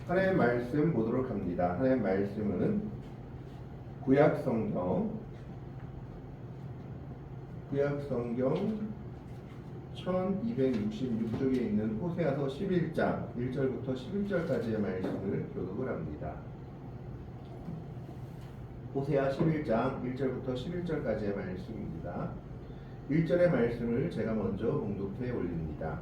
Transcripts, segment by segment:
하나님의 말씀 보도록 합니다. 하나님의 말씀은 구약성경 1266쪽에 있는 호세아서 11장 1절부터 11절까지의 말씀을 교독을 합니다. 호세아 11장 1절부터 11절까지의 말씀입니다. 1절의 말씀을 제가 먼저 봉독해 올립니다.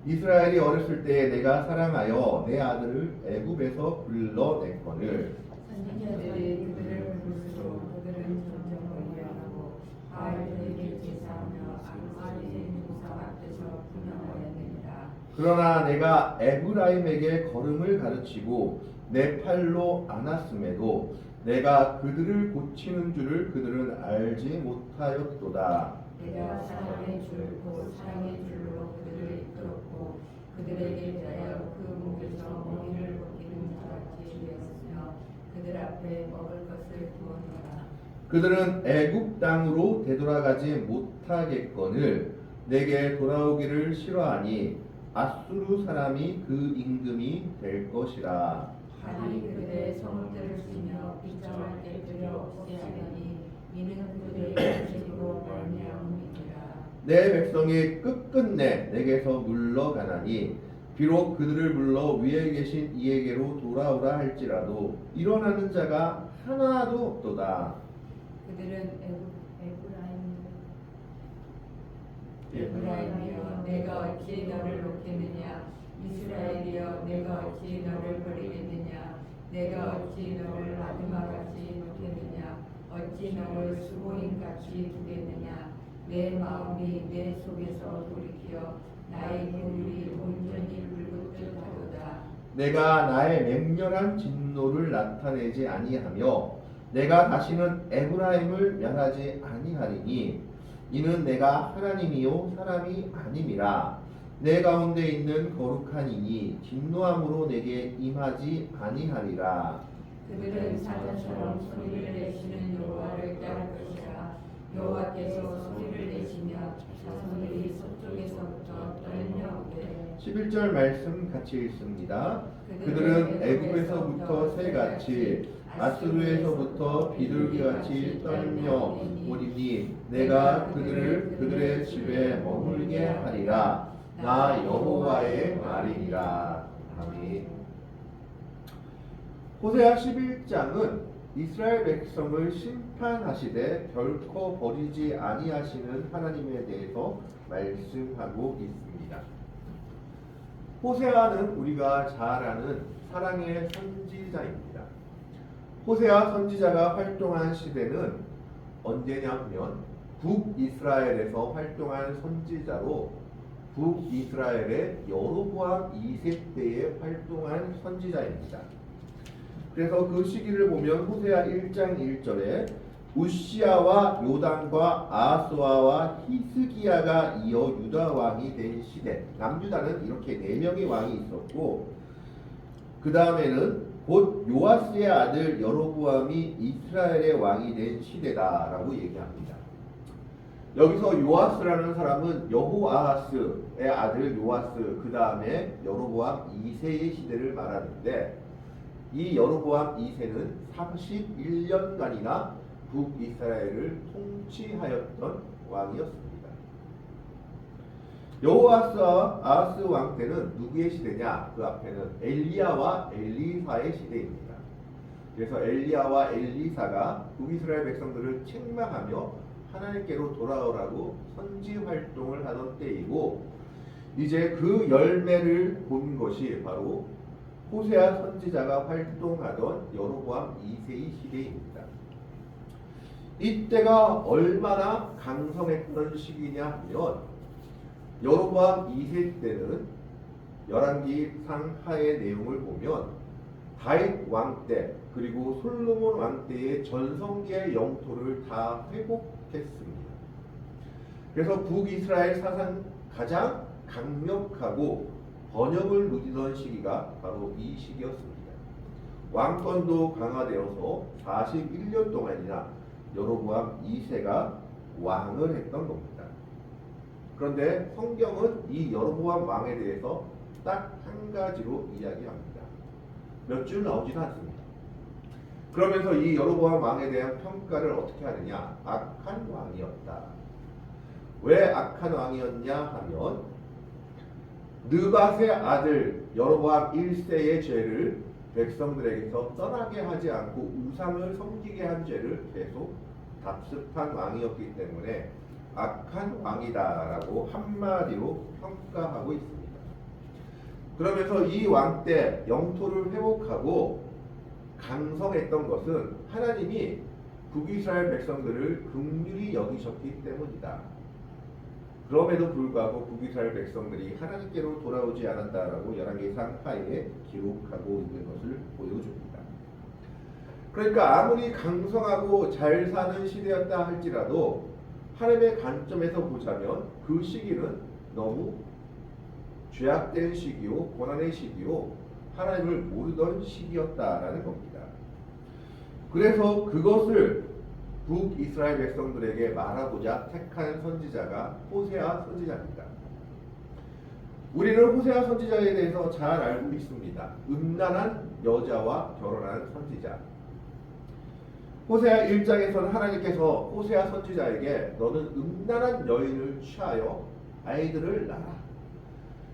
이스라엘이 어렸을 때에 내가 사랑하여 내 아들을 애굽에서 불러냈거늘 선지자들이 그들을 부르시고 그들은 점점 공개하고 바알에게 제사하며 아스라엘의 무사 앞에서 분양하였느니라. 그러나 내가 에브라임에게 걸음을 가르치고 내 팔로 안았음에도 내가 그들을 고치는 줄을 그들은 알지 못하였도다. 내가 사랑의 줄 곧 사랑의 줄로 그들을 이끌었고 그들에게 대하여 그 목에서 몽이를 벗기는 자같이 되었으며 그들 앞에 먹을 것을 두었노라. 그들은 애굽 땅으로 되돌아가지 못하겠거늘 내게 돌아오기를 싫어하니 아수르 사람이 그 임금이 될 것이라. 하나님 그들의 성읍들을 쓰며 빗장을 깨뜨려 없애하니 이는 그들의 죄로 말미암음이니라. 내 백성이 끝끝내 내게서 물러가나니 비록 그들을 불러 위에 계신 이에게로 돌아오라 할지라도 일어나는 자가 하나도 없도다. 그들은 에브라임이여 내가 어찌 너를 놓겠느냐. 이스라엘이여 내가 어찌 너를 버리겠느냐. 내가 어찌 너를 아드마같이 놓겠느냐. 어찌 너를 수고인같이 두겠느냐. 내 마음이 내 속에서 돌이켜 나의 굴이 온전히 불긋듯하도다. 내가 나의 맹렬한 진노를 나타내지 아니하며 내가 다시는 에브라임을 멸하지 아니하리니 이는 내가 하나님이요 사람이 아님이라. 내 가운데 있는 거룩한 이니 진노함으로 내게 임하지 아니하리라. 그들은 사자처럼 소리를 내시는 여호와를 따를 것이라. 여호와께서 소리를 내시며 자손들이 서쪽에서부터 떨려오되. 11절 말씀 같이 읽습니다. 그들은 애굽에서부터 새같이 아수르에서부터 비둘기같이 떨며 오리니 내가 그들을 그들의 집에 머물게 하리라. 나 여호와의 말이니라. 아멘. 호세아 11장은 이스라엘 백성을 심판하시되 결코 버리지 아니하시는 하나님에 대해서 말씀하고 있습니다. 호세아는 우리가 잘 아는 사랑의 선지자입니다. 호세아 선지자가 활동한 시대는 언제냐면 북이스라엘에서 활동한 선지자로 북이스라엘의 여로보암 2세 때에 활동한 선지자입니다. 그래서 그 시기를 보면 호세아 1장 1절에 우시아와 요담과 아하스와와 히스기야가 이어 유다 왕이 된 시대, 남유다는 이렇게 4명의 왕이 있었고 그 다음에는 곧 요아스의 아들 여로보암이 이스라엘의 왕이 된 시대다라고 얘기합니다. 여기서 요아스라는 사람은 여호아하스의 아들 요아스, 그 다음에 여로보암 2세의 시대를 말하는데 이 여로보암 2세는 31년간이나 북이스라엘을 통치하였던 왕이었습니다. 여호아스와 아하스 왕 때는 누구의 시대냐? 그 앞에는 엘리야와 엘리사의 시대입니다. 그래서 엘리야와 엘리사가 북이스라엘 백성들을 책망하며 하나님께로 돌아오라고 선지 활동을 하던 때이고 이제 그 열매를 본 것이 바로 호세아 선지자가 활동하던 여로보암 2세의 시대입니다. 이때가 얼마나 강성했던 시기냐 하면 여로보암 2세 때는 열왕기상 하의 내용을 보면 다윗 왕 때 그리고 솔로몬 왕 때의 전성기의 영토를 다 회복했습니다. 그래서 북이스라엘 사상 가장 강력하고 번영을 누리던 시기가 바로 이 시기였습니다. 왕권도 강화되어서 41년 동안이나 여로보암 2세가 왕을 했던 겁니다. 그런데 성경은 이 여로보암 왕에 대해서 딱 한 가지로 이야기합니다. 몇 줄 나오지도 않습니다. 그러면서 이 여로보암 왕에 대한 평가를 어떻게 하느냐? 악한 왕이었다. 왜 악한 왕이었냐 하면 느밧의 아들 여로보암 1세의 죄를 백성들에게서 떠나게 하지 않고 우상을 섬기게 한 죄를 계속 답습한 왕이었기 때문에 악한 왕이다라고 한마디로 평가하고 있습니다. 그러면서 이 왕 때 영토를 회복하고 강성했던 것은 하나님이 북이스라엘 백성들을 긍휼히 여기셨기 때문이다. 그럼에도 불구하고 북이스라엘 백성들이 하나님께로 돌아오지 않았다라고 열왕기상 하에 기록하고 있는 것을 보여줍니다. 그러니까 아무리 강성하고 잘 사는 시대였다 할지라도 하나님의 관점에서 보자면 그 시기는 너무 죄악된 시기요, 고난의 시기요, 하나님을 모르던 시기였다라는 겁니다. 그래서 그것을 북이스라엘 백성들에게 말하고자 택한 선지자가 호세아 선지자입니다. 우리는 호세아 선지자에 대해서 잘 알고 있습니다. 음란한 여자와 결혼한 선지자. 호세아 1장에서는 하나님께서 호세아 선지자에게 너는 음란한 여인을 취하여 아이들을 낳아.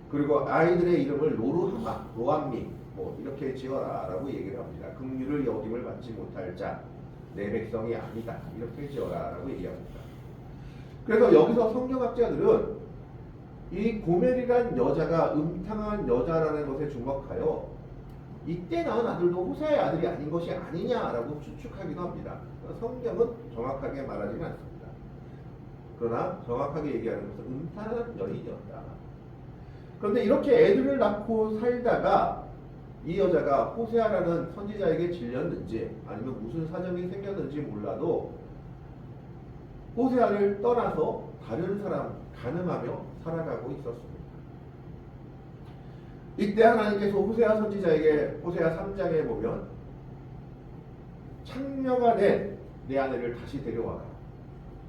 그리고 아이들의 이름을 로루하마, 로암미 뭐 이렇게 지어라 라고 얘기를 합니다. 긍휼을 여김을 받지 못할 자, 내 백성이 아니다 이렇게 지어라 라고 얘기합니다. 그래서 여기서 성경학자들은 이 고멜이란 여자가 음탕한 여자라는 것에 주목하여 이때 낳은 아들도 호세아의 아들이 아닌 것이 아니냐라고 추측하기도 합니다. 성경은 정확하게 말하지는 않습니다. 그러나 정확하게 얘기하는 것은 음탕한 여인이었다. 그런데 이렇게 애들을 낳고 살다가 이 여자가 호세아라는 선지자에게 질렸는지 아니면 무슨 사정이 생겼는지 몰라도 호세아를 떠나서 다른 사람 가늠하며 살아가고 있었습니다. 이때 하나님께서 호세아 선지자에게 호세아 3장에 보면 창녀가 된 내 아내를 다시 데려와라.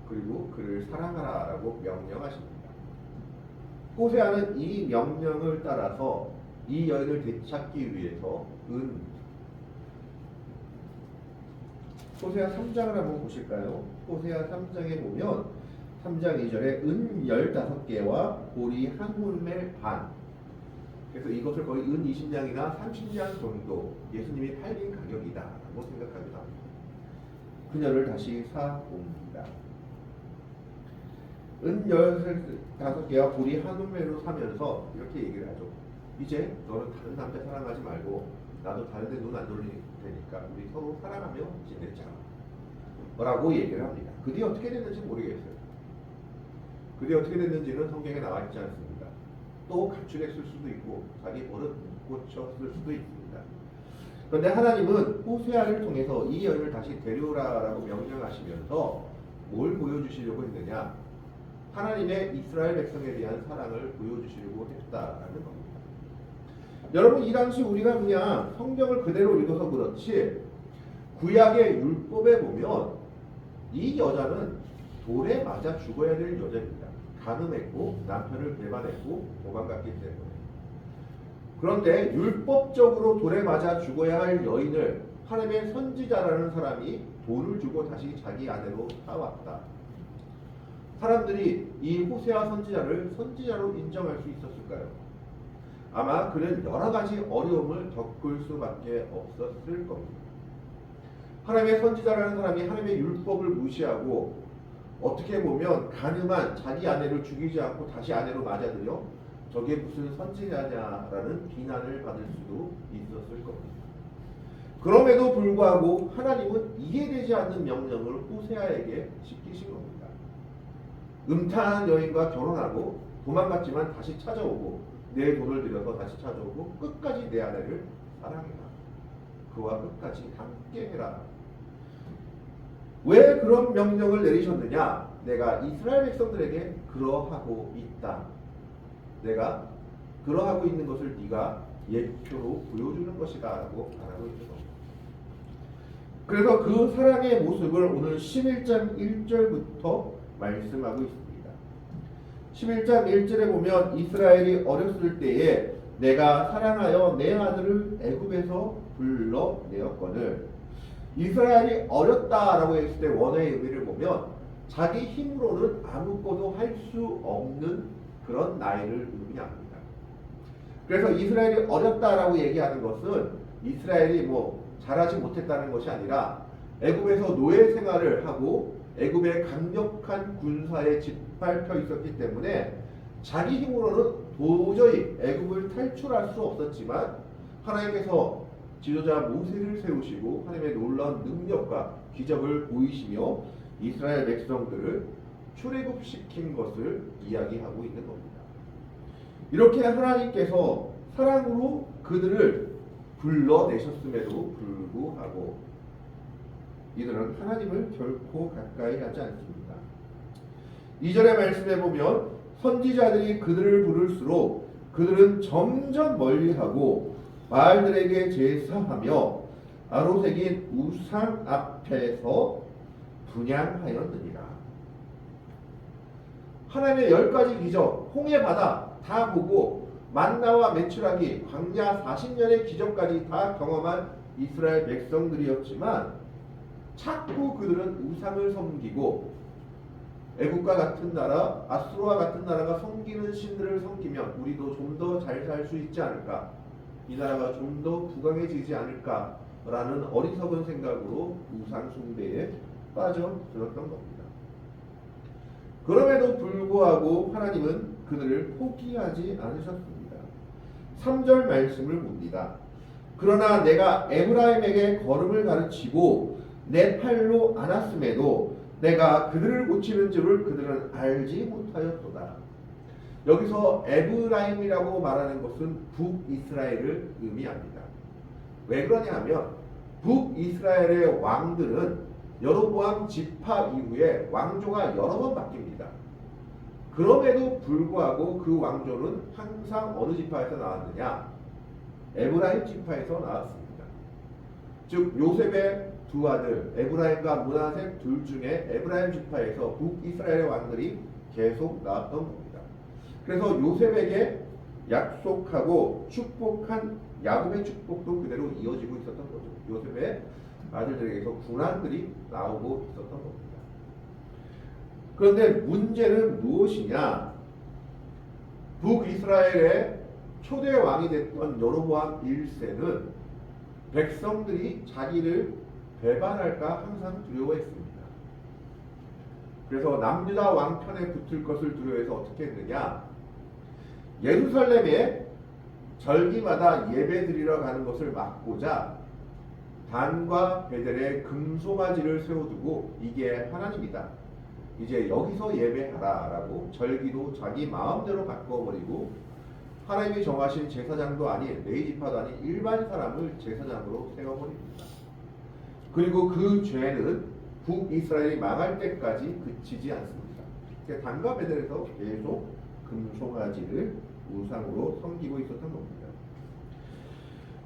그리고 그를 사랑하라 라고 명령하십니다. 호세아는 이 명령을 따라서 이 여인을 되찾기 위해서 호세아 3장을 한번 보실까요? 호세아 3장에 보면 3장 2절에 은 15개와 보리 한 홀멜 반. 그래서 이것을 거의 은 20냥이나 30냥 정도 예수님이 팔린 가격이다 라고 생각하기도 합니다. 그녀를 다시 사옵니다. 은 15개와 보리 한 홀멜로 사면서 이렇게 얘기를 하죠. 이제 너는 다른 남자 사랑하지 말고 나도 다른 데 눈 안 돌릴 테니까 우리 서로 사랑하며 지내자 라고 얘기를 합니다. 그 뒤에 어떻게 됐는지 모르겠어요. 그 뒤에 어떻게 됐는지는 성경에 나와 있지 않습니다. 또 가출했을 수도 있고 자기 버릇 고쳤을 수도 있습니다. 그런데 하나님은 호세아를 통해서 이 여인을 다시 데려오라라고 명령하시면서 뭘 보여주시려고 했느냐? 하나님의 이스라엘 백성에 대한 사랑을 보여주시려고 했다라는 겁니다. 여러분 이 당시 우리가 그냥 성경을 그대로 읽어서 그렇지 구약의 율법에 보면 이 여자는 돌에 맞아 죽어야 될 여자입니다. 간음했고 남편을 배반했고 도망갔기 때문에. 그런데 율법적으로 돌에 맞아 죽어야 할 여인을 하나님의 선지자라는 사람이 돈을 주고 다시 자기 아내로 사왔다. 사람들이 이 호세아 선지자를 선지자로 인정할 수 있었을까요? 아마 그는 여러 가지 어려움을 겪을 수밖에 없었을 겁니다. 하나님의 선지자라는 사람이 하나님의 율법을 무시하고 어떻게 보면 간음한 자기 아내를 죽이지 않고 다시 아내로 맞아들여 저게 무슨 선지자냐라는 비난을 받을 수도 있었을 겁니다. 그럼에도 불구하고 하나님은 이해되지 않는 명령을 호세아에게 시키신 겁니다. 음탕한 여인과 결혼하고 도망갔지만 다시 찾아오고 내 돈을 들여서 다시 찾아오고 끝까지 내 아내를 사랑해라. 그와 끝까지 함께해라. 왜 그런 명령을 내리셨느냐? 내가 이스라엘 백성들에게 그러하고 있다. 내가 그러하고 있는 것을 네가 예표로 보여주는 것이다 라고 말하고 있는 겁니다. 그래서 그 사랑의 모습을 오늘 11장 1절부터 말씀하고 있습니다. 11장 1절에 보면 이스라엘이 어렸을 때에 내가 사랑하여 내 아들을 애굽에서 불러내었거늘. 이스라엘이 어렸다라고 했을 때 원어의 의미를 보면 자기 힘으로는 아무것도 할 수 없는 그런 나이를 의미합니다. 그래서 이스라엘이 어렸다라고 얘기하는 것은 이스라엘이 뭐 잘하지 못했다는 것이 아니라 애굽에서 노예 생활을 하고 애굽의 강력한 군사에 짓밟혀 있었기 때문에 자기 힘으로는 도저히 애굽을 탈출할 수 없었지만 하나님께서 지도자 모세를 세우시고 하나님의 놀라운 능력과 기적을 보이시며 이스라엘 백성들을 출애굽시킨 것을 이야기하고 있는 겁니다. 이렇게 하나님께서 사랑으로 그들을 불러내셨음에도 불구하고 이들은 하나님을 결코 가까이 하지 않습니다. 2절의 말씀에 보면 선지자들이 그들을 부를수록 그들은 점점 멀리하고 바알들에게 제사하며 아로새긴 우상 앞에서 분향하였느니라. 하나님의 10가지 기적, 홍해 바다 다 보고 만나와 메추라기, 광야 40년의 기적까지 다 경험한 이스라엘 백성들이었지만 자꾸 그들은 우상을 섬기고 애국과 같은 나라, 아수르와 같은 나라가 섬기는 신들을 섬기면 우리도 좀 더 잘 살 수 있지 않을까, 이 나라가 좀 더 부강해지지 않을까라는 어리석은 생각으로 우상 숭배에 빠져들었던 겁니다. 그럼에도 불구하고 하나님은 그들을 포기하지 않으셨습니다. 3절 말씀을 봅니다. 그러나 내가 에브라임에게 걸음을 가르치고 내 팔로 안았음에도 내가 그들을 고치는 줄을 그들은 알지 못하였도다. 여기서 에브라임이라고 말하는 것은 북이스라엘을 의미합니다. 왜 그러냐 하면 북이스라엘의 왕들은 여로보암 지파 이후에 왕조가 여러 번 바뀝니다. 그럼에도 불구하고 그 왕조는 항상 어느 지파에서 나왔느냐? 에브라임 지파에서 나왔습니다. 즉 요셉의 두 아들 에브라임과 므낫세 둘 중에 에브라임 지파에서 북이스라엘의 왕들이 계속 나왔던 겁니다. 그래서 요셉에게 약속하고 축복한 야곱의 축복도 그대로 이어지고 있었던 거죠. 요셉의 아들들에게서 군왕들이 나오고 있었던 겁니다. 그런데 문제는 무엇이냐? 북이스라엘의 초대 왕이 됐던 여로보암 1세는 백성들이 자기를 배반할까 항상 두려워했습니다. 그래서 남유다 왕편에 붙을 것을 두려워해서 어떻게 했느냐? 예루살렘에 절기마다 예배드리러 가는 것을 막고자 단과 베델에 금송아지를 세워두고 이게 하나님이다, 이제 여기서 예배하라 라고 절기도 자기 마음대로 바꿔버리고 하나님이 정하신 제사장도 아닌 레위지파도 아닌 일반 사람을 제사장으로 세워버립니다. 그리고 그 죄는 북이스라엘이 망할 때까지 그치지 않습니다. 단과 베델에서 계속 금송아지를 우상으로 섬기고 있었던 겁니다.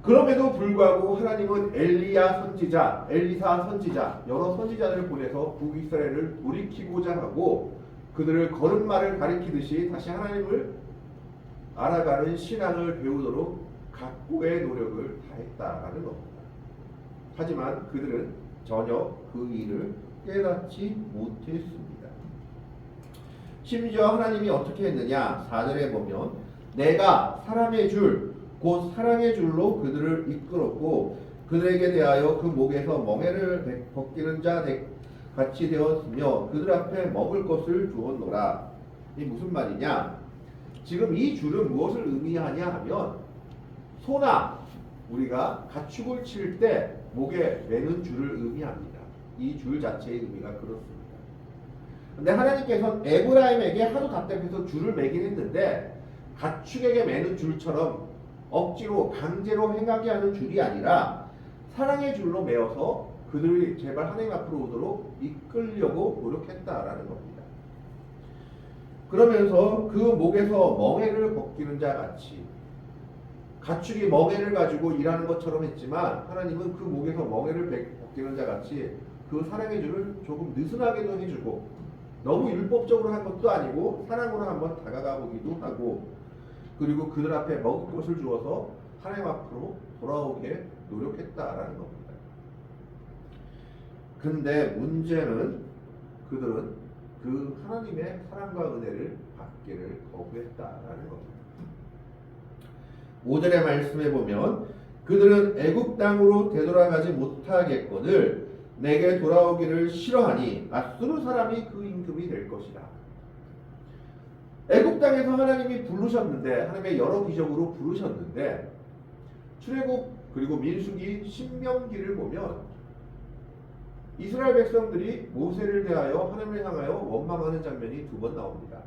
그럼에도 불구하고 하나님은 엘리야 선지자, 엘리사 선지자, 여러 선지자들을 보내서 북이스라엘을 돌이키고자 하고 그들을 걸음마를 가리키듯이 다시 하나님을 알아가는 신앙을 배우도록 각고의 노력을 다했다라는 겁니다. 하지만 그들은 전혀 그 일을 깨닫지 못했습니다. 심지어 하나님이 어떻게 했느냐? 4절에 보면 내가 사람의 줄 곧 사랑의 줄로 그들을 이끌었고 그들에게 대하여 그 목에서 멍에를 벗기는 자 같이 되었으며 그들 앞에 먹을 것을 주었노라. 이 무슨 말이냐? 지금 이 줄은 무엇을 의미하냐 하면 소나 우리가 가축을 칠 때 목에 매는 줄을 의미합니다. 이 줄 자체의 의미가 그렇습니다. 근데 하나님께서는 에브라임에게 하도 답답해서 줄을 매긴 했는데 가축에게 매는 줄처럼 억지로 강제로 행하게 하는 줄이 아니라 사랑의 줄로 매어서 그들이 제발 하나님 앞으로 오도록 이끌려고 노력했다라는 겁니다. 그러면서 그 목에서 멍에를 벗기는 자 같이, 가축이 멍에를 가지고 일하는 것처럼 했지만 하나님은 그 목에서 멍에를 벗기는 자 같이 그 사랑의 줄을 조금 느슨하게도 해주고 너무 율법적으로 한 것도 아니고 사랑으로 한번 다가가 보기도 하고 그리고 그들 앞에 먹을 것을 주어서 하나님 앞으로 돌아오게 노력했다라는 겁니다. 근데 문제는 그들은 그 하나님의 사랑과 은혜를 받기를 거부했다라는 겁니다. 5절의 말씀에 보면 그들은 애굽 땅으로 되돌아가지 못하겠거늘 내게 돌아오기를 싫어하니 앗수르 사람이 그 임금이 될 것이다. 애굽 땅에서 하나님이 부르셨는데 하나님의 여러 기적으로 부르셨는데 출애굽 그리고 민수기 신명기를 보면 이스라엘 백성들이 모세를 대하여 하나님을 향하여 원망하는 장면이 2번 나옵니다.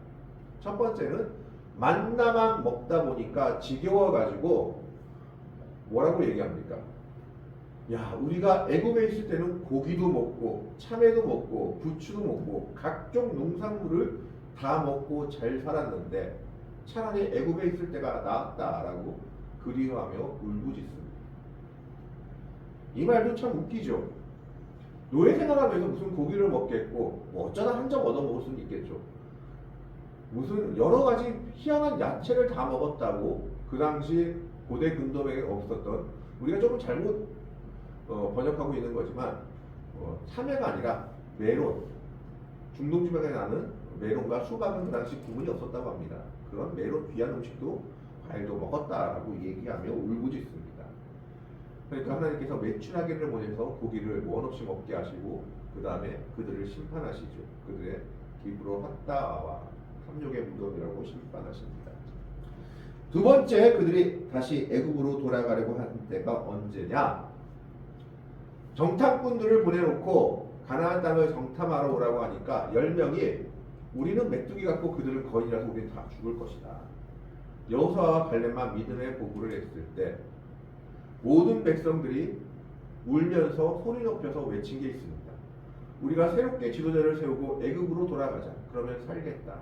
첫 번째는 만나만 먹다 보니까 지겨워가지고 뭐라고 얘기합니까? 야, 우리가 애굽에 있을 때는 고기도 먹고 참외도 먹고 부추도 먹고 각종 농산물을 다 먹고 잘 살았는데 차라리 애굽에 있을 때가 나았다라고 그리워하며 울부짖습니다. 이 말도 참 웃기죠. 노예 생활하면서 무슨 고기를 먹겠고 뭐 어쩌다 한 점 얻어 먹을 수는 있겠죠. 무슨 여러 가지 희한한 야채를 다 먹었다고 그 당시 고대 근동에 없었던, 우리가 조금 잘못 번역하고 있는 거지만 참외가 아니라 메론, 중동 지방에 나는 메론과 수박은 그 당시 구분이 없었다고 합니다. 그런 메론 귀한 음식도 과일도 먹었다라고 얘기하며 울부짖습니다. 그러니까 하나님께서 매춘하기를 보내서 고기를 원 없이 먹게 하시고 그 다음에 그들을 심판하시죠. 그들의 기브로 핫다와 탐욕의 무덤이라고 심판하십니다. 두 번째, 그들이 다시 애굽으로 돌아가려고 하는 때가 언제냐? 정탐꾼들을 보내놓고 가나안 땅을 정탐하러 오라고 하니까 10명이 우리는 메뚜기 같고 그들은 거인이라서 우리는 다 죽을 것이다. 여호수아와 갈렙만 믿음의 보고를 했을 때 모든 백성들이 울면서 소리 높여서 외친 게 있습니다. 우리가 새롭게 지도자를 세우고 애굽으로 돌아가자. 그러면 살겠다.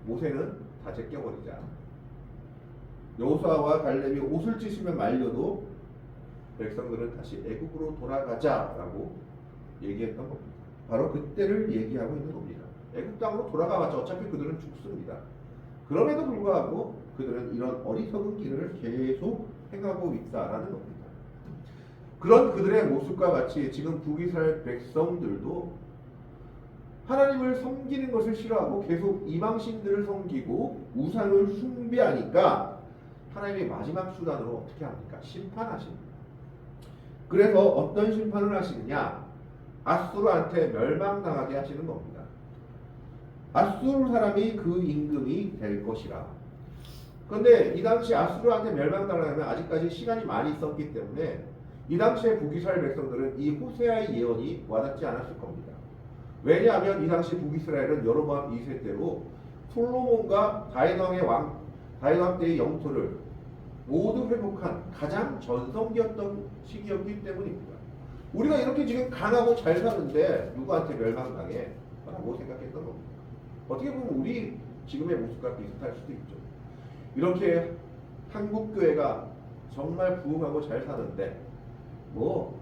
모세는 다 제껴버리자. 여호수아와 갈렙이 옷을 찢으며 말려도 백성들은 다시 애굽으로 돌아가자라고 얘기했던 겁니다. 바로 그때를 얘기하고 있는 겁니다. 애굽 땅으로 돌아가봤자 어차피 그들은 죽습니다. 그럼에도 불구하고 그들은 이런 어리석은 길을 계속 행하고 있다라는 겁니다. 그런 그들의 모습과 같이 지금 북이스라엘 백성들도 하나님을 섬기는 것을 싫어하고 계속 이방신들을 섬기고 우상을 숭배하니까 하나님의 마지막 수단으로 어떻게 합니까? 심판하십니다. 그래서 어떤 심판을 하시느냐? 앗수르한테 멸망당하게 하시는 겁니다. 앗수르 사람이 그 임금이 될 것이라. 그런데 이 당시 앗수르한테 멸망당하려면 아직까지 시간이 많이 있었기 때문에 이 당시에 북이스라엘 백성들은 이 호세아의 예언이 와닿지 않았을 겁니다. 왜냐하면 이 당시 북이스라엘은 여로보암 2세 때로 솔로몬과 다윗 왕 때의 영토를 모두 회복한 가장 전성기였던 시기였기 때문입니다. 우리가 이렇게 지금 강하고 잘 사는데 누구한테 멸망당해? 라고 생각했던 겁니다. 어떻게 보면 우리 지금의 모습과 비슷할 수도 있죠. 이렇게 한국교회가 정말 부흥하고 잘 사는데 뭐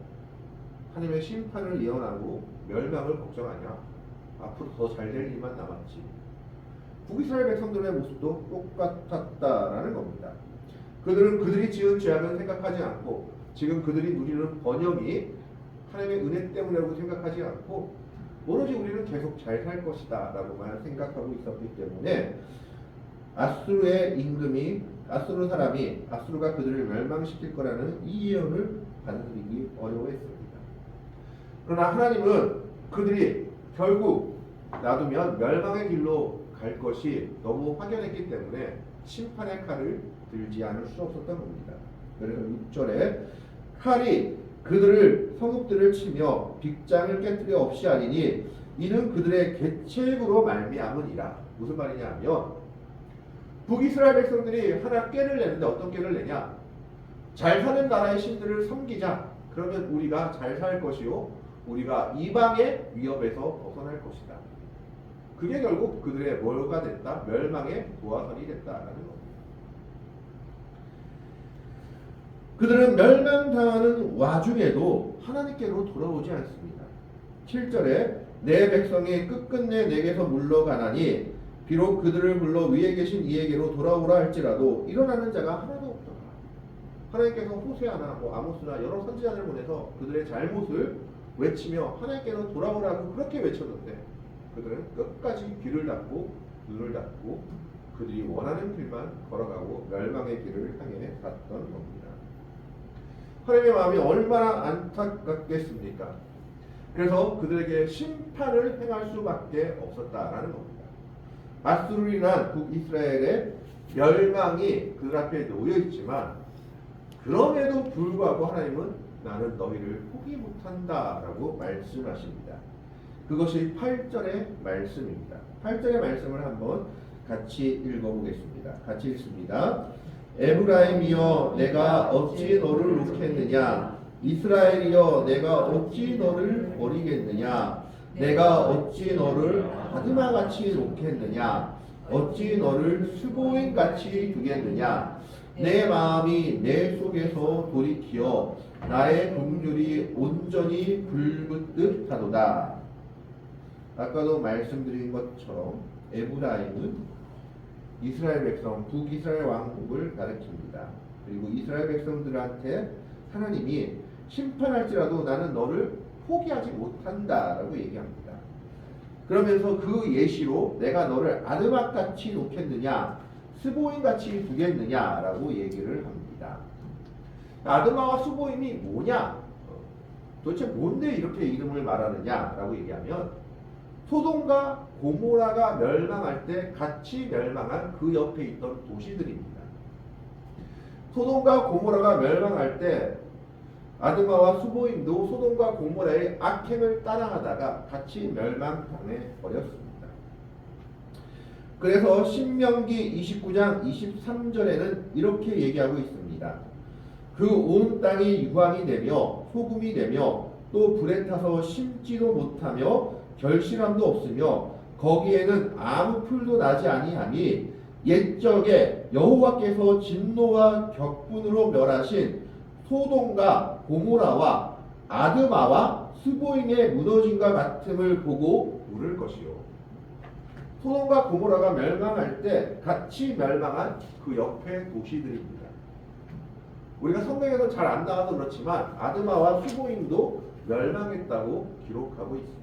하나님의 심판을 예언하고 멸망을 걱정하냐? 앞으로 더 잘 될 일만 남았지. 북이스라엘 백성들의 모습도 똑같았다라는 겁니다. 그들은 그들이 지은 죄악은 생각하지 않고 지금 그들이 누리는 번영이 하나님의 은혜 때문이라고 생각하지 않고 오로지 우리는 계속 잘 살 것이다 라고만 생각하고 있었기 때문에 앗수르의 임금이, 앗수르 사람이 앗수르가 그들을 멸망시킬 거라는 이 예언을 받아들이기 어려워했습니다. 그러나 하나님은 그들이 결국 놔두면 멸망의 길로 갈 것이 너무 확연했기 때문에 심판의 칼을 들지 않을 수 없었던 겁니다. 그래서 6절에 칼이 그들을 성읍들을 치며 빅장을 깨뜨려 없이 하리니 이는 그들의 계책으로 말미암으니라. 무슨 말이냐면 북이스라엘 백성들이 하나 꾀를 내는데 어떤 꾀를 내냐? 잘 사는 나라의 신들을 섬기자. 그러면 우리가 잘 살 것이요 우리가 이방의 위협에서 벗어날 것이다. 그게 결국 그들의 뭐가 됐다? 멸망의 도화선이 됐다라는 겁니다. 그들은 멸망당하는 와중에도 하나님께로 돌아오지 않습니다. 7절에 내 백성이 끝끝내 내게서 물러가나니 비록 그들을 불러 위에 계신 이에게로 돌아오라 할지라도 일어나는 자가 하나도 없더라. 하나님께서 호세아나 아모스나 여러 선지자를 보내서 그들의 잘못을 외치며 하나님께로 돌아오라고 그렇게 외쳤는데 그들은 끝까지 귀를 닫고 눈을 닫고 그들이 원하는 길만 걸어가고 멸망의 길을 향해 갔던 겁니다. 하나님의 마음이 얼마나 안타깝겠습니까? 그래서 그들에게 심판을 행할 수밖에 없었다라는 겁니다. 아수르로 인한 북이스라엘의 멸망이 그들 앞에 놓여 있지만 그럼에도 불구하고 하나님은 나는 너희를 포기 못한다라고 말씀하십니다. 그것이 8절의 말씀입니다. 8절의 말씀을 한번 같이 읽어보겠습니다. 같이 읽습니다. 에브라임이여 내가 어찌 너를 놓겠느냐 이스라엘이여 내가 어찌 너를 버리겠느냐 내가 어찌 너를 아드마같이 놓겠느냐 어찌 너를 수고인같이 두겠느냐 내 마음이 내 속에서 돌이키어 나의 긍휼이 온전히 불붙듯 하도다. 아까도 말씀드린 것처럼 에브라임은 이스라엘 백성, 북이스라엘 왕국을 가리킵니다. 그리고 이스라엘 백성들한테 하나님이 심판할지라도 나는 너를 포기하지 못한다라고 얘기합니다. 그러면서 그 예시로 내가 너를 아드막같이 놓겠느냐 스보임같이 두겠느냐라고 얘기를 합니다. 아드마와 스보임이 뭐냐? 도대체 뭔데 이렇게 이름을 말하느냐라고 얘기하면 소돔과 고모라가 멸망할 때 같이 멸망한 그 옆에 있던 도시들입니다. 소돔과 고모라가 멸망할 때 아드마와 수보임도 소돔과 고모라의 악행을 따라가다가 같이 멸망당해 버렸습니다. 그래서 신명기 29장 23절에는 이렇게 얘기하고 있습니다. 그 온 땅이 유황이 되며 소금이 되며 또 불에 타서 심지도 못하며 결실함도 없으며 거기에는 아무 풀도 나지 아니하니 옛적에 여호와께서 진노와 격분으로 멸하신 소돔과 고모라와 아드마와 스보임의 무너짐과 같음을 보고 울을 것이요. 소돔과 고모라가 멸망할 때 같이 멸망한 그 옆에 도시들입니다. 우리가 성경에서 잘 안 나와서 그렇지만 아드마와 스보임도 멸망했다고 기록하고 있습니다.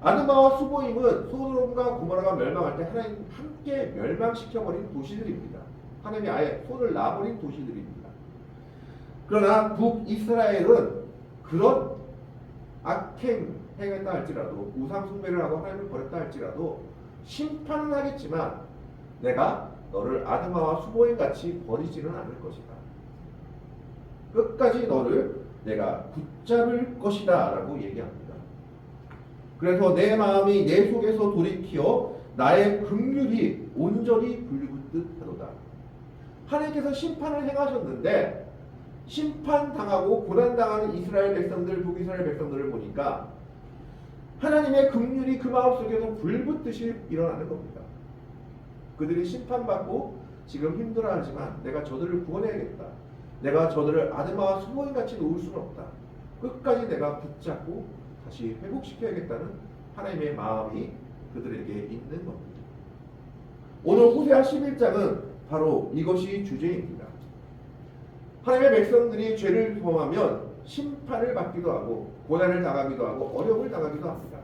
아드마와 스보임은 소돔과 고모라가 멸망할 때 하나님 함께 멸망시켜버린 도시들입니다. 하나님이 아예 손을 놔버린 도시들입니다. 그러나 북이스라엘은 그런 악행 행했다 할지라도 우상 숭배를 하고 하나님을 버렸다 할지라도 심판은 하겠지만 내가 너를 아드마와 수보임 같이 버리지는 않을 것이다. 끝까지 너를 내가 붙잡을 것이다 라고 얘기합니다. 그래서 내 마음이 내 속에서 돌이키어 나의 긍휼이 온전히 불붙듯 하도다. 하나님께서 심판을 행하셨는데 심판당하고 고난당하는 이스라엘 백성들, 북이스라엘 백성들을 보니까 하나님의 긍휼이 그 마음속에서 불붙듯이 일어나는 겁니다. 그들이 심판받고 지금 힘들어하지만 내가 저들을 구원해야겠다. 내가 저들을 아드마와 수모임같이 놓을 수는 없다. 끝까지 내가 붙잡고 다시 회복시켜야겠다는 하나님의 마음이 그들에게 있는 겁니다. 오늘 호세아 11장은 바로 이것이 주제입니다. 하나님의 백성들이 죄를 범하면 심판을 받기도 하고 고난을 당하기도 하고 어려움을 당하기도 합니다.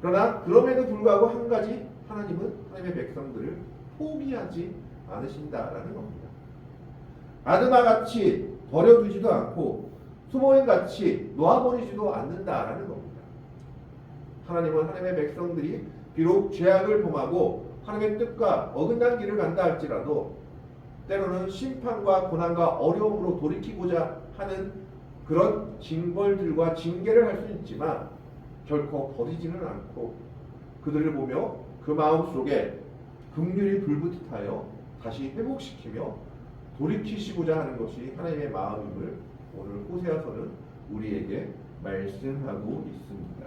그러나 그럼에도 불구하고 한 가지 하나님은 하나님의 백성들을 포기하지 않으신다라는 겁니다. 아드마같이 버려두지도 않고 수모임같이 놓아버리지도 않는다라는 겁니다. 하나님은 하나님의 백성들이 비록 죄악을 범하고 하나님의 뜻과 어긋난 길을 간다 할지라도 때로는 심판과 고난과 어려움으로 돌이키고자 하는 그런 징벌들과 징계를 할 수 있지만 결코 버리지는 않고 그들을 보며 그 마음 속에 긍휼이 불붙하여 다시 회복시키며 돌이키시고자 하는 것이 하나님의 마음임을 오늘 호세아서는 우리에게 말씀하고 있습니다.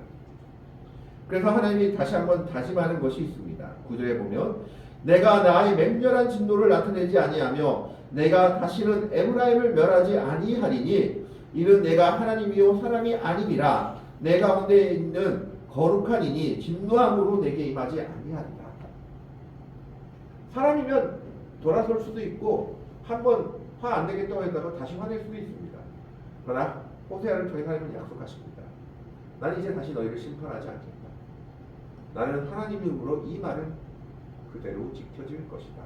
그래서 하나님이 다시 한번 다짐하는 것이 있습니다. 9절에 보면 내가 나의 맹렬한 진노를 나타내지 아니하며 내가 다시는 에브라임을 멸하지 아니하리니 이는 내가 하나님이요 사람이 아니니라. 내 가운데 있는 거룩한 이니 진노함으로 내게 임하지 아니하리라. 사람이면 돌아설 수도 있고 한번 화 안 되겠다고 했다가 다시 화낼 수도 있습니다. 그러나 호세아를 통해 하나님은 약속하십니다. 나는 이제 다시 너희를 심판하지 않겠다. 나는 하나님의 이름으로 이 말은 그대로 지켜질 것이다.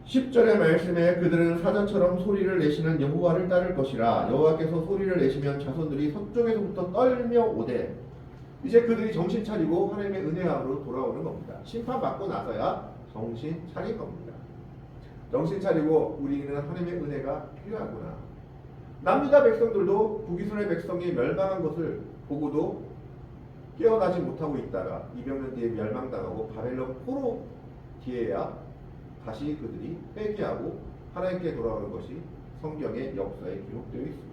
10절의 말씀에 그들은 사자처럼 소리를 내시는 여호와를 따를 것이라. 여호와께서 소리를 내시면 자손들이 서쪽에서부터 떨며 오되. 이제 그들이 정신 차리고 하나님의 은혜함으로 돌아오는 겁니다. 심판받고 나서야 정신 차린 겁니다. 정신 차리고 우리는 하나님의 은혜가 필요하구나. 남유다 백성들도 북이스라엘 백성이 멸망한 것을 보고도 깨어나지 못하고 있다가 200년 뒤에 멸망당하고 바벨론 포로 뒤에야 다시 그들이 회개하고 하나님께 돌아오는 것이 성경의 역사에 기록되어 있습니다.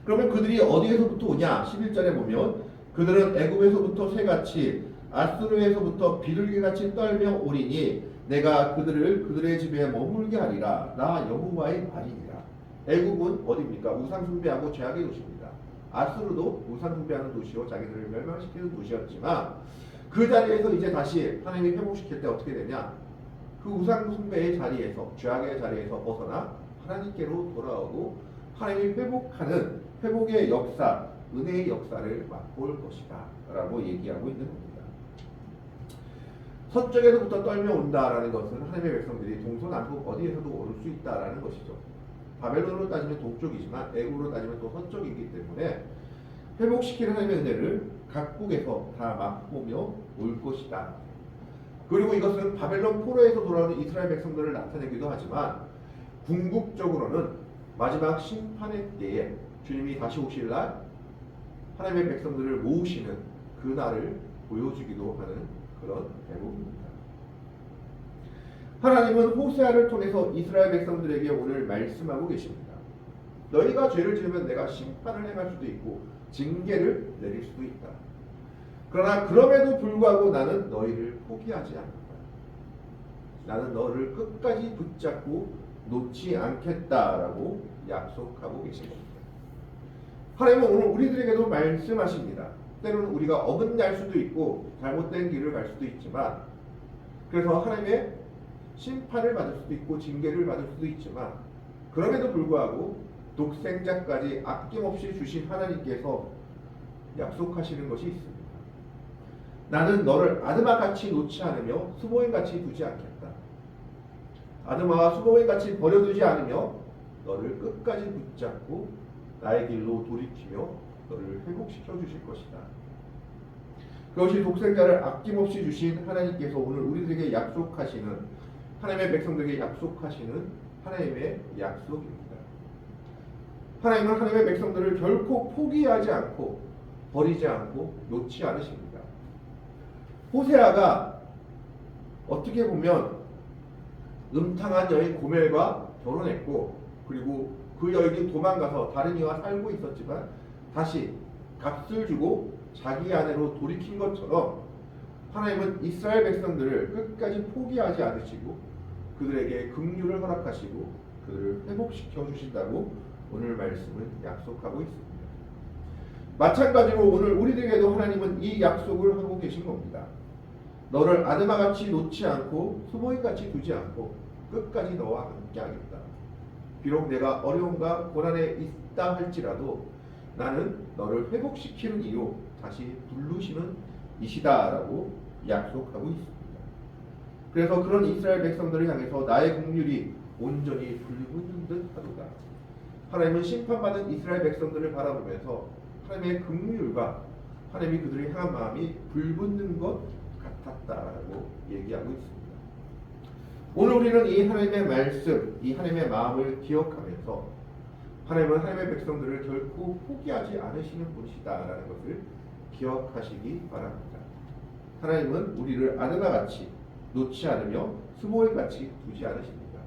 그러면 그들이 어디에서부터 오냐? 11절에 보면 그들은 애굽에서부터 새같이 아수르에서부터 비둘기같이 떨며 오리니 내가 그들을 그들의 집에 머물게 하리라. 나 여호와의 말이니라. 애굽은 어디입니까? 우상 숭배하고 죄악의 도시입니다. 아수르도 우상 숭배하는 도시요 자기들을 멸망시키는 도시였지만 그 자리에서 이제 다시 하나님이 회복시킬 때 어떻게 되냐? 그 우상 숭배의 자리에서 죄악의 자리에서 벗어나 하나님께로 돌아오고 하나님이 회복하는 회복의 역사, 은혜의 역사를 맛볼 것이다 라고 얘기하고 있는 겁니다. 서쪽에서부터 떨며 온다라는 것은 하나님의 백성들이 동서남북 어디에서도 오를 수 있다라는 것이죠. 바벨론으로 따지면 동쪽이지만 애굽으로 따지면 또 서쪽이기 때문에 회복시키는 하나님의 은혜를 각국에서 다 맛보며 올 것이다. 그리고 이것은 바벨론 포로에서 돌아오는 이스라엘 백성들을 나타내기도 하지만 궁극적으로는 마지막 심판의 때에 주님이 다시 오실 날 하나님의 백성들을 모으시는 그 날을 보여주기도 하는 그런 대목입니다. 하나님은 호세아를 통해서 이스라엘 백성들에게 오늘 말씀하고 계십니다. 너희가 죄를 지으면 내가 심판을 행할 수도 있고 징계를 내릴 수도 있다. 그러나 그럼에도 불구하고 나는 너희를 포기하지 않는다. 나는 너를 끝까지 붙잡고 놓지 않겠다라고 약속하고 계신 겁니다. 하나님은 오늘 우리들에게도 말씀하십니다. 때로는 우리가 어긋날 수도 있고 잘못된 길을 갈 수도 있지만 그래서 하나님의 심판을 받을 수도 있고 징계를 받을 수도 있지만 그럼에도 불구하고 독생자까지 아낌없이 주신 하나님께서 약속하시는 것이 있습니다. 나는 너를 아드마같이 놓지 않으며 수보인같이 두지 않겠다. 아드마와 수보인같이 버려두지 않으며 너를 끝까지 붙잡고 나의 길로 돌이키며 너를 회복시켜 주실 것이다. 그것이 독생자를 아낌없이 주신 하나님께서 오늘 우리들에게 약속하시는 하나님의 백성들에게 약속하시는 하나님의 약속입니다. 하나님은 하나님의 백성들을 결코 포기하지 않고 버리지 않고 놓지 않으십니다. 호세아가 어떻게 보면 음탕한 여인 고멜과 결혼했고 그리고 그 여인이 도망가서 다른 이와 살고 있었지만 다시 값을 주고 자기 아내로 돌이킨 것처럼 하나님은 이스라엘 백성들을 끝까지 포기하지 않으시고 그들에게 긍휼을 허락하시고 그들을 회복시켜 주신다고 오늘 말씀은 약속하고 있습니다. 마찬가지로 오늘 우리들에게도 하나님은 이 약속을 하고 계신 겁니다. 너를 아드마같이 놓지 않고 수모인같이 두지 않고 끝까지 너와 함께 하겠다. 비록 내가 어려움과 고난에 있다 할지라도 나는 너를 회복시키는 이로 다시 부르시는 이시다라고 약속하고 있습니다. 그래서 그런 이스라엘 백성들을 향해서 나의 긍휼이 온전히 불붙는 듯 하도다. 하나님은 심판받은 이스라엘 백성들을 바라보면서 하나님의 긍휼과 하나님이 그들을 향한 마음이 불붙는 것 같았다라고 얘기하고 있습니다. 오늘 우리는 이 하나님의 말씀, 이 하나님의 마음을 기억하면서 하나님은 하나님의 백성들을 결코 포기하지 않으시는 분이시다라는 것을 기억하시기 바랍니다. 하나님은 우리를 아드마같이 놓지 않으며 스모엘같이 두지 않으십니다.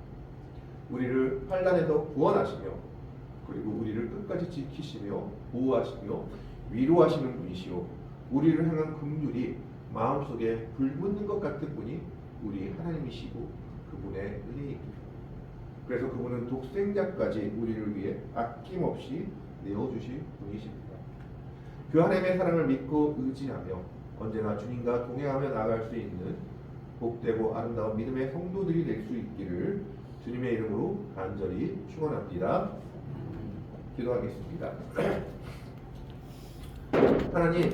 우리를 환난에서 구원하시며 그리고 우리를 끝까지 지키시며 보호하시며 위로하시는 분이시오. 우리를 향한 긍휼이 마음속에 불붙는 것 같은 분이 우리 하나님이시고 그분의 은혜입니다. 그래서 그분은 독생자까지 우리를 위해 아낌없이 내어주실 분이십니다. 그 하나님의 사랑을 믿고 의지하며 언제나 주님과 동행하며 나아갈 수 있는 복되고 아름다운 믿음의 성도들이 될 수 있기를 주님의 이름으로 간절히 축원합니다. 기도하겠습니다. 하나님,